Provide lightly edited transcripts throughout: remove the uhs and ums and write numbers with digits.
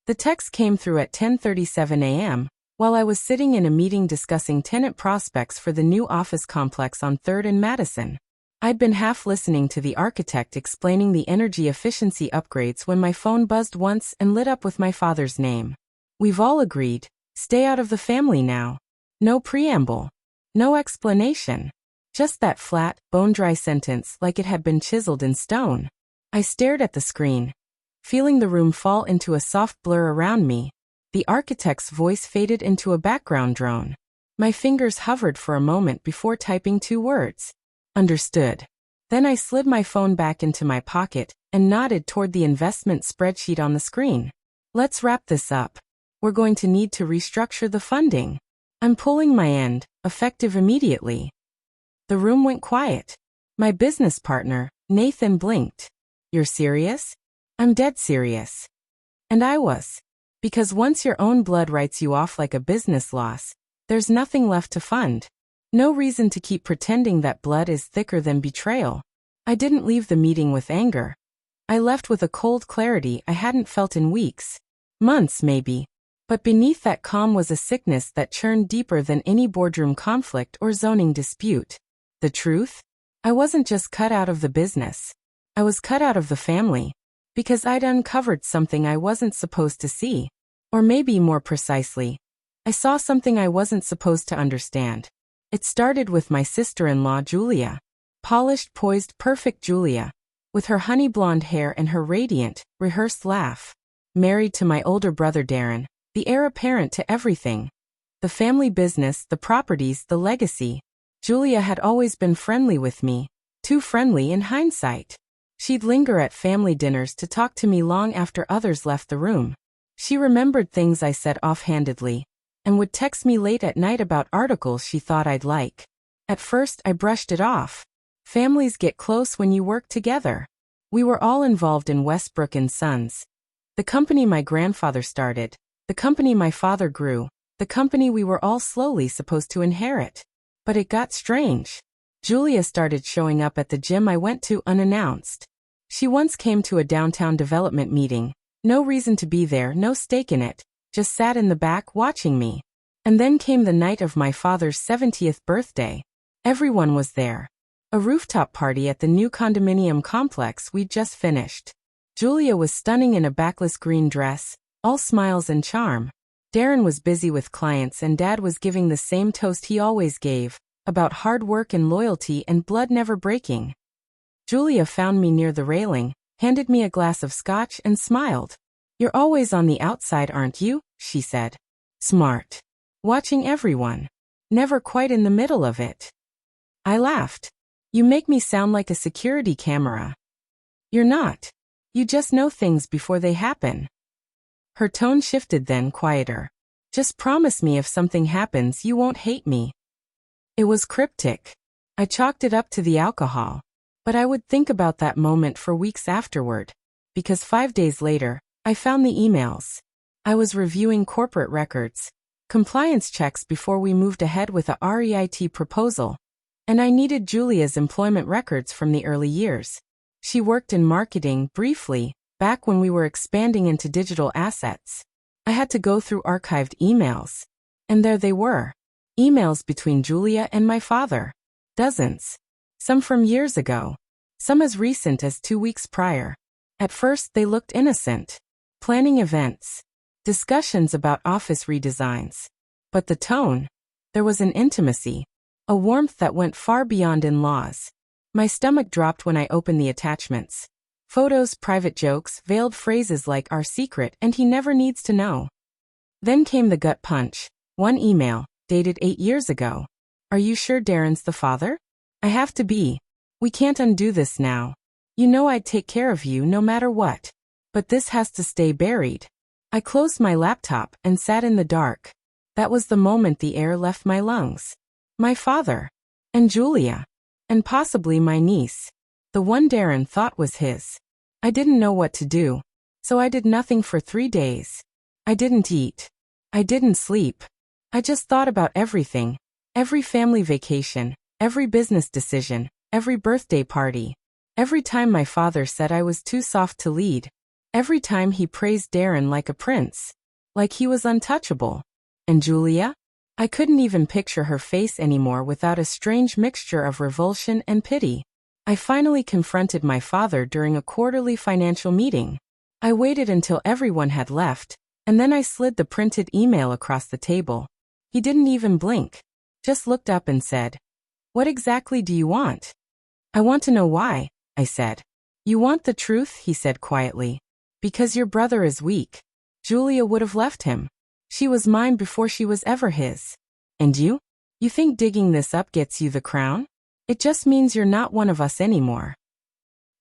The text came through at 10:37 a.m., while I was sitting in a meeting discussing tenant prospects for the new office complex on 3rd and Madison. I'd been half listening to the architect explaining the energy efficiency upgrades when my phone buzzed once and lit up with my father's name. We've all agreed. Stay out of the family now. No preamble. No explanation. Just that flat, bone-dry sentence like it had been chiseled in stone. I stared at the screen, feeling the room fall into a soft blur around me. The architect's voice faded into a background drone. My fingers hovered for a moment before typing 2 words. Understood. Then I slid my phone back into my pocket and nodded toward the investment spreadsheet on the screen. Let's wrap this up. We're going to need to restructure the funding. I'm pulling my end, effective immediately. The room went quiet. My business partner, Nathan, blinked. You're serious? I'm dead serious. And I was. Because once your own blood writes you off like a business loss, there's nothing left to fund. No reason to keep pretending that blood is thicker than betrayal. I didn't leave the meeting with anger. I left with a cold clarity I hadn't felt in weeks. Months, maybe. But beneath that calm was a sickness that churned deeper than any boardroom conflict or zoning dispute. The truth? I wasn't just cut out of the business. I was cut out of the family. Because I'd uncovered something I wasn't supposed to see. Or maybe more precisely, I saw something I wasn't supposed to understand. It started with my sister-in-law Julia. Polished, poised, perfect Julia. With her honey blonde hair and her radiant, rehearsed laugh. Married to my older brother Darren, the heir apparent to everything. The family business, the properties, the legacy. Julia had always been friendly with me. Too friendly in hindsight. She'd linger at family dinners to talk to me long after others left the room. She remembered things I said offhandedly, and would text me late at night about articles she thought I'd like. At first, I brushed it off. Families get close when you work together. We were all involved in Westbrook and Sons. The company my grandfather started, the company my father grew, the company we were all slowly supposed to inherit. But it got strange. Julia started showing up at the gym I went to unannounced. She once came to a downtown development meeting. No reason to be there, no stake in it, just sat in the back watching me. And then came the night of my father's 70th birthday. Everyone was there. A rooftop party at the new condominium complex we'd just finished. Julia was stunning in a backless green dress, all smiles and charm. Darren was busy with clients and Dad was giving the same toast he always gave, about hard work and loyalty and blood never breaking. Julia found me near the railing, handed me a glass of scotch and smiled. You're always on the outside, aren't you? She said. Smart. Watching everyone. Never quite in the middle of it. I laughed. You make me sound like a security camera. You're not. You just know things before they happen. Her tone shifted then, quieter. Just promise me if something happens you won't hate me. It was cryptic. I chalked it up to the alcohol. But I would think about that moment for weeks afterward. Because 5 days later, I found the emails. I was reviewing corporate records, compliance checks before we moved ahead with a REIT proposal. And I needed Julia's employment records from the early years. She worked in marketing, briefly, back when we were expanding into digital assets. I had to go through archived emails. And there they were. Emails between Julia and my father. Dozens. Some from years ago. Some as recent as 2 weeks prior. At first they looked innocent. Planning events. Discussions about office redesigns. But the tone. There was an intimacy. A warmth that went far beyond in-laws. My stomach dropped when I opened the attachments. Photos, private jokes, veiled phrases like our secret and he never needs to know. Then came the gut punch. One email, dated 8 years ago. Are you sure Darren's the father? I have to be. We can't undo this now. You know I'd take care of you no matter what. But this has to stay buried. I closed my laptop and sat in the dark. That was the moment the air left my lungs. My father. And Julia. And possibly my niece. The one Darren thought was his. I didn't know what to do. So I did nothing for 3 days. I didn't eat. I didn't sleep. I just thought about everything. Every family vacation. Every business decision, every birthday party. Every time my father said I was too soft to lead. Every time he praised Darren like a prince, like he was untouchable. And Julia? I couldn't even picture her face anymore without a strange mixture of revulsion and pity. I finally confronted my father during a quarterly financial meeting. I waited until everyone had left, and then I slid the printed email across the table. He didn't even blink, just looked up and said, "What exactly do you want?" "I want to know why," I said. "You want the truth," he said quietly. "Because your brother is weak. Julia would have left him. She was mine before she was ever his. And you? You think digging this up gets you the crown? It just means you're not one of us anymore."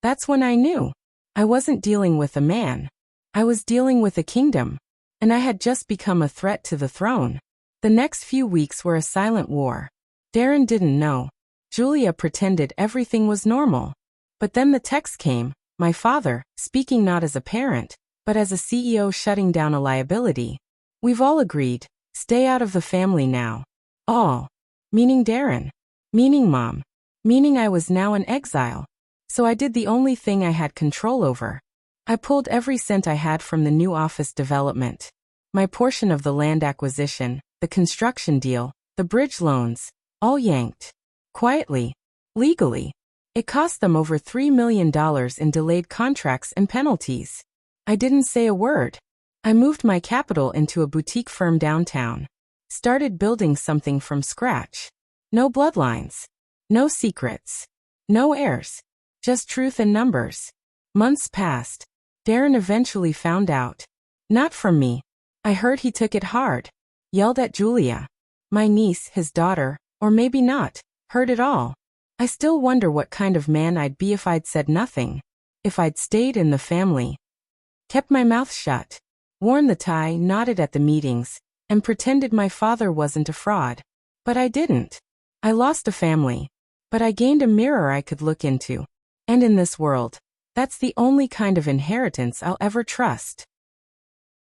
That's when I knew. I wasn't dealing with a man. I was dealing with a kingdom. And I had just become a threat to the throne. The next few weeks were a silent war. Darren didn't know. Julia pretended everything was normal. But then the text came, my father, speaking not as a parent, but as a CEO shutting down a liability. "We've all agreed. Stay out of the family now." All. Meaning Darren. Meaning Mom. Meaning I was now in exile. So I did the only thing I had control over. I pulled every cent I had from the new office development. My portion of the land acquisition, the construction deal, the bridge loans, all yanked. Quietly. Legally. It cost them over $3 million in delayed contracts and penalties. I didn't say a word. I moved my capital into a boutique firm downtown. Started building something from scratch. No bloodlines. No secrets. No heirs. Just truth and numbers. Months passed. Darren eventually found out. Not from me. I heard he took it hard. Yelled at Julia. My niece, his daughter, or maybe not, heard it all. I still wonder what kind of man I'd be if I'd said nothing. If I'd stayed in the family. Kept my mouth shut. Worn the tie, nodded at the meetings, and pretended my father wasn't a fraud. But I didn't. I lost a family. But I gained a mirror I could look into. And in this world, that's the only kind of inheritance I'll ever trust.